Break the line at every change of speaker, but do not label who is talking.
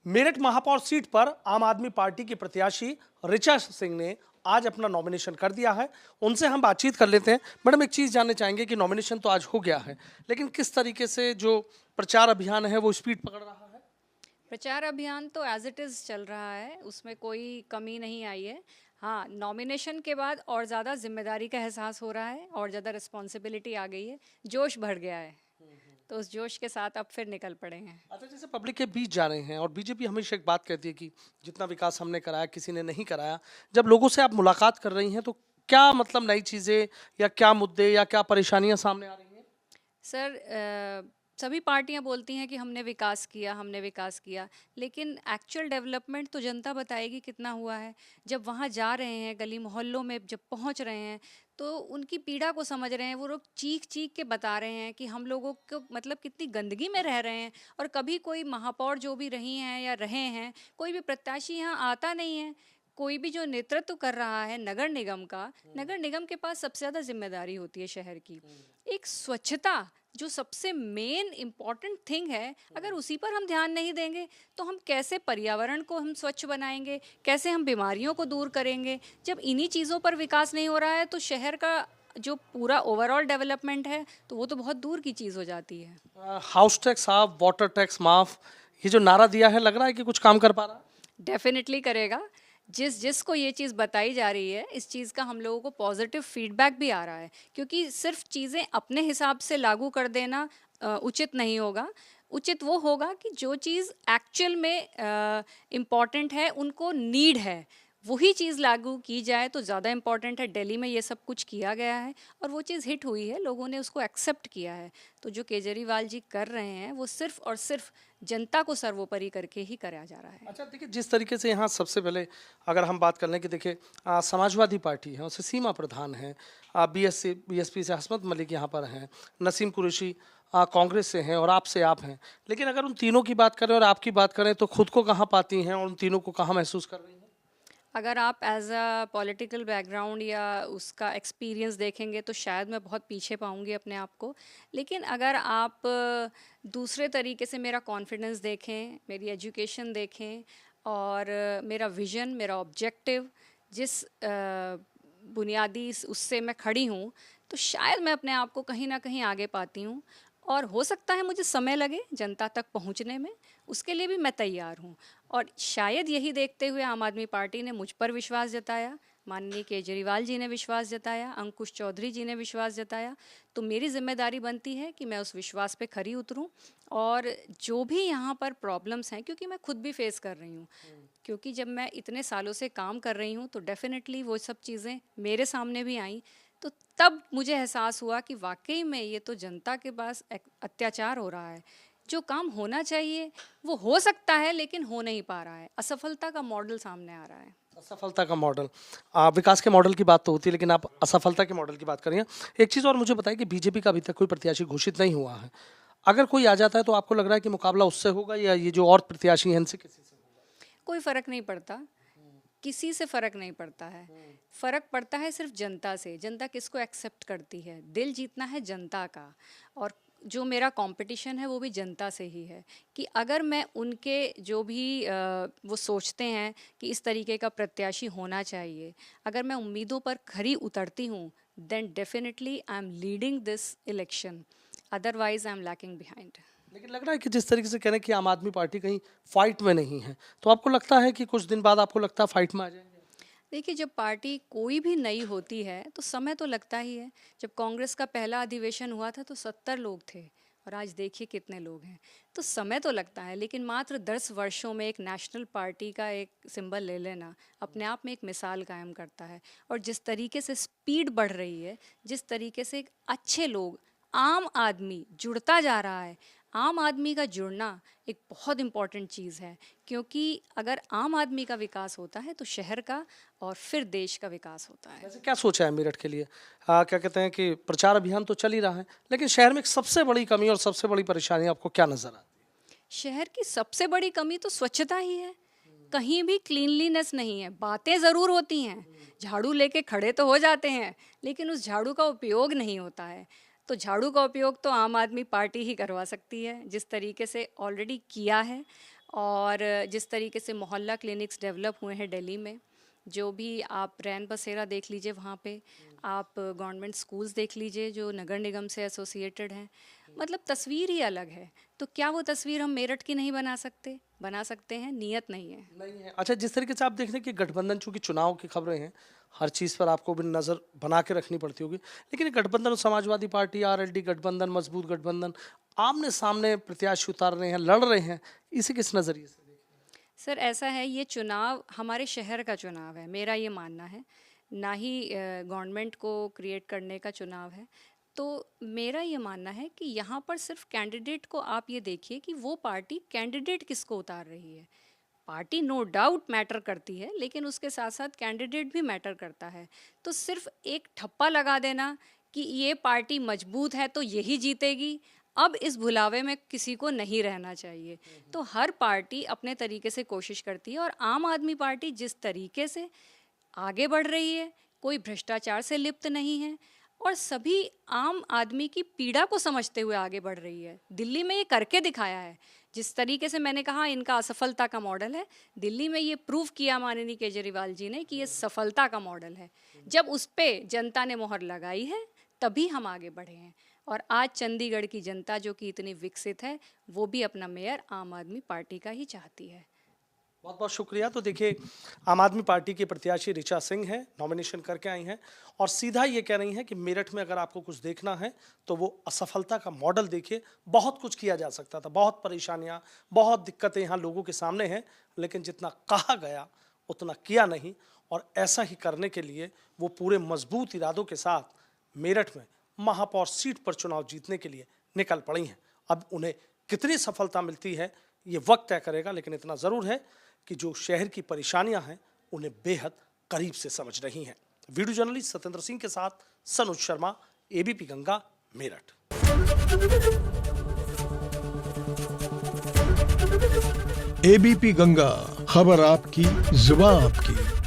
मेरठ महापौर सीट पर आम आदमी पार्टी की प्रत्याशी ऋचा सिंह ने आज अपना नॉमिनेशन कर दिया है। उनसे हम बातचीत कर लेते हैं। मैडम, एक चीज जानना चाहेंगे कि नॉमिनेशन तो आज हो गया है, लेकिन किस तरीके से जो प्रचार अभियान है वो स्पीड पकड़ रहा है?
प्रचार अभियान तो एज इट इज़ चल रहा है, उसमें कोई कमी नहीं आई है। हाँ, नॉमिनेशन के बाद और ज़्यादा जिम्मेदारी का एहसास हो रहा है और ज़्यादा रिस्पॉन्सिबिलिटी आ गई है, जोश बढ़ गया है। तो उस जोश के साथ अब फिर निकल पड़े हैं।
अच्छा, जैसे पब्लिक के बीच जा रहे हैं और बीजेपी हमेशा एक बात कहती है कि जितना विकास हमने कराया किसी ने नहीं कराया। जब लोगों से आप मुलाकात कर रही हैं तो क्या मतलब नई चीजें या क्या मुद्दे या क्या परेशानियां सामने आ रही हैं?
सर, सभी पार्टियां बोलती हैं कि हमने विकास किया, हमने विकास किया, लेकिन एक्चुअल डेवलपमेंट तो जनता बताएगी कितना हुआ है। जब वहाँ जा रहे हैं, गली मोहल्लों में जब पहुँच रहे हैं, तो उनकी पीड़ा को समझ रहे हैं। वो लोग चीख चीख के बता रहे हैं कि हम लोगों को मतलब कितनी गंदगी में रह रहे हैं। और कभी कोई महापौर जो भी रही हैं या रहे हैं, कोई भी प्रत्याशी यहाँ आता नहीं है। कोई भी जो नेतृत्व कर रहा है नगर निगम का, नगर निगम के पास सबसे ज़्यादा जिम्मेदारी होती है शहर की। एक स्वच्छता जो सबसे मेन इम्पॉर्टेंट थिंग है, अगर उसी पर हम ध्यान नहीं देंगे तो हम कैसे पर्यावरण को हम स्वच्छ बनाएंगे, कैसे हम बीमारियों को दूर करेंगे? जब इन्हीं चीज़ों पर विकास नहीं हो रहा है तो शहर का जो पूरा ओवरऑल डेवलपमेंट है तो वो तो बहुत दूर की चीज़ हो जाती है।
House tax half, water tax माफ, ये जो नारा दिया है, लग रहा है कि कुछ काम कर पा रहा है?
डेफिनेटली करेगा। जिसको ये चीज़ बताई जा रही है, इस चीज़ का हम लोगों को पॉजिटिव फीडबैक भी आ रहा है, क्योंकि सिर्फ चीज़ें अपने हिसाब से लागू कर देना उचित नहीं होगा। उचित वो होगा कि जो चीज़ एक्चुअल में इम्पॉर्टेंट है, उनको नीड है, वही चीज़ लागू की जाए तो ज़्यादा इम्पॉर्टेंट है। दिल्ली में ये सब कुछ किया गया है और वो चीज़ हिट हुई है, लोगों ने उसको एक्सेप्ट किया है। तो जो केजरीवाल जी कर रहे हैं वो सिर्फ और सिर्फ जनता को सर्वोपरि करके ही कराया जा रहा है।
अच्छा, देखिए, जिस तरीके से यहाँ सबसे पहले अगर हम बात कर लें कि देखिए, समाजवादी पार्टी है, उससे सीमा प्रधान है, बीएसपी से हसमत मलिक यहाँ पर हैं, नसीम कुरैशी कांग्रेस से हैं और आपसे आप हैं। लेकिन अगर उन तीनों की बात करें और आपकी बात करें तो खुद को कहाँ पाती हैं और उन तीनों को कहाँ महसूस कर रही हैं?
अगर आप एज अ पॉलिटिकल बैकग्राउंड या उसका एक्सपीरियंस देखेंगे तो शायद मैं बहुत पीछे पाऊंगी अपने आप को। लेकिन अगर आप दूसरे तरीके से मेरा कॉन्फिडेंस देखें, मेरी एजुकेशन देखें और मेरा विज़न, मेरा ऑब्जेक्टिव, जिस बुनियादी उससे मैं खड़ी हूँ, तो शायद मैं अपने आप को कहीं ना कहीं आगे पाती हूँ। और हो सकता है मुझे समय लगे जनता तक पहुँचने में, उसके लिए भी मैं तैयार हूँ। और शायद यही देखते हुए आम आदमी पार्टी ने मुझ पर विश्वास जताया, माननीय केजरीवाल जी ने विश्वास जताया, अंकुश चौधरी जी ने विश्वास जताया। तो मेरी जिम्मेदारी बनती है कि मैं उस विश्वास पे खरी उतरूं और जो भी यहाँ पर प्रॉब्लम्स हैं, क्योंकि मैं खुद भी फेस कर रही हूँ, क्योंकि जब मैं इतने सालों से काम कर रही हूँ तो डेफिनेटली वो सब चीज़ें मेरे सामने भी आई। तो तब मुझे एहसास हुआ कि वाकई में ये तो जनता के पास अत्याचार हो रहा है। जो काम होना चाहिए वो हो सकता है लेकिन हो नहीं पा रहा है। असफलता का मॉडल सामने आ रहा है।
असफलता का मॉडल, विकास के मॉडल की बात तो होती है, लेकिन आप असफलता के मॉडल की बात कर रही हैं। एक चीज़ और मुझे बताइए कि बीजेपी का अभी तक कोई प्रत्याशी घोषित नहीं हुआ है। अगर कोई आ जाता है तो आपको लग रहा है कि मुकाबला उससे होगा या ये जो और प्रत्याशी हैं इनसे किसी से?
कोई फ़र्क नहीं पड़ता, किसी से फ़र्क नहीं पड़ता है। फ़र्क पड़ता है सिर्फ जनता से, जनता किसको एक्सेप्ट करती है। दिल जीतना है जनता का। और जो मेरा कंपटीशन है वो भी जनता से ही है, कि अगर मैं उनके जो भी वो सोचते हैं कि इस तरीके का प्रत्याशी होना चाहिए, अगर मैं उम्मीदों पर खरी उतरती हूँ, then definitely I am leading this election, otherwise I am lacking behind.
लेकिन लग रहा है कि जिस तरीके से कह रहे हैं कि आम आदमी पार्टी कहीं फाइट में नहीं है, तो आपको लगता है कि कुछ दिन बाद आपको लगता है फाइट में आ जाएंगे?
देखिए, जब पार्टी कोई भी नई होती है तो समय तो लगता ही है। जब कांग्रेस का पहला अधिवेशन हुआ था तो 70 लोग थे और आज देखिए कितने लोग हैं। तो समय तो लगता है, लेकिन मात्र 10 वर्षों में एक नेशनल पार्टी का एक सिंबल ले लेना अपने आप में एक मिसाल कायम करता है। और जिस तरीके से स्पीड बढ़ रही है, जिस तरीके से अच्छे लोग, आम आदमी जुड़ता जा रहा है, आम आदमी का जुड़ना एक बहुत इम्पॉर्टेंट चीज़ है। क्योंकि अगर आम आदमी का विकास होता है तो शहर का और फिर देश का विकास होता है।
वैसे क्या सोचा है मेरठ के लिए? क्या कहते हैं कि प्रचार अभियान तो चल ही रहा है, लेकिन शहर में एक सबसे बड़ी कमी और सबसे बड़ी परेशानी आपको क्या नजर आती
शहर की सबसे बड़ी कमी तो स्वच्छता ही है। कहीं भी क्लीनलीनेस नहीं है। बातें ज़रूर होती हैं, झाड़ू लेके खड़े तो हो जाते हैं, लेकिन उस झाड़ू का उपयोग नहीं होता है। तो झाड़ू का उपयोग तो आम आदमी पार्टी ही करवा सकती है, जिस तरीके से ऑलरेडी किया है। और जिस तरीके से मोहल्ला क्लिनिक्स डेवलप हुए हैं दिल्ली में, जो भी आप रैन बसेरा देख लीजिए वहाँ पे, आप गवर्नमेंट स्कूल्स देख लीजिए जो नगर निगम से एसोसिएटेड हैं, मतलब तस्वीर ही अलग है। तो क्या वो तस्वीर हम मेरठ की नहीं बना सकते? बना सकते हैं, नियत नहीं है।
नहीं है। अच्छा, जिस तरीके से आप देख रहे हैं कि गठबंधन, चूंकि चुनाव की खबरें हैं, हर चीज़ पर आपको भी नज़र बना के रखनी पड़ती होगी, लेकिन ये गठबंधन, समाजवादी पार्टी, आरएलडी गठबंधन, मजबूत गठबंधन, आमने सामने प्रत्याशी उतार रहे हैं, लड़ रहे हैं, इसे किस नज़रिए से?
सर ऐसा है, ये चुनाव हमारे शहर का चुनाव है, मेरा ये मानना है, ना ही गवर्नमेंट को क्रिएट करने का चुनाव है। तो मेरा ये मानना है कि यहाँ पर सिर्फ कैंडिडेट को आप ये देखिए कि वो पार्टी कैंडिडेट किसको उतार रही है। पार्टी नो डाउट मैटर करती है, लेकिन उसके साथ साथ कैंडिडेट भी मैटर करता है। तो सिर्फ एक ठप्पा लगा देना कि ये पार्टी मजबूत है तो यही जीतेगी, अब इस भुलावे में किसी को नहीं रहना चाहिए। तो हर पार्टी अपने तरीके से कोशिश करती है, और आम आदमी पार्टी जिस तरीके से आगे बढ़ रही है, कोई भ्रष्टाचार से लिप्त नहीं है और सभी आम आदमी की पीड़ा को समझते हुए आगे बढ़ रही है। दिल्ली में ये करके दिखाया है। जिस तरीके से मैंने कहा इनका असफलता का मॉडल है, दिल्ली में ये प्रूव किया माननीय केजरीवाल जी ने कि ये सफलता का मॉडल है। जब उस पे जनता ने मोहर लगाई है तभी हम आगे बढ़े हैं। और आज चंडीगढ़ की जनता जो कि इतनी विकसित है, वो भी अपना मेयर आम आदमी पार्टी का ही चाहती है।
बहुत बहुत शुक्रिया। तो देखिए, आम आदमी पार्टी की प्रत्याशी ऋचा सिंह हैं, नॉमिनेशन करके आई हैं और सीधा ये कह रही हैं कि मेरठ में अगर आपको कुछ देखना है तो वो असफलता का मॉडल देखिए। बहुत कुछ किया जा सकता था, बहुत परेशानियां, बहुत दिक्कतें यहाँ लोगों के सामने हैं, लेकिन जितना कहा गया उतना किया नहीं। और ऐसा ही करने के लिए वो पूरे मजबूत इरादों के साथ मेरठ में महापौर सीट पर चुनाव जीतने के लिए निकल पड़ी हैं। अब उन्हें कितनी सफलता मिलती है ये वक्त तय करेगा, लेकिन इतना ज़रूर है कि जो शहर की परेशानियां हैं उन्हें बेहद करीब से समझ रही हैं। वीडियो जर्नलिस्ट सत्येंद्र सिंह के साथ सनुज शर्मा, एबीपी गंगा, मेरठ।
एबीपी गंगा, खबर आपकी, जुबान आपकी।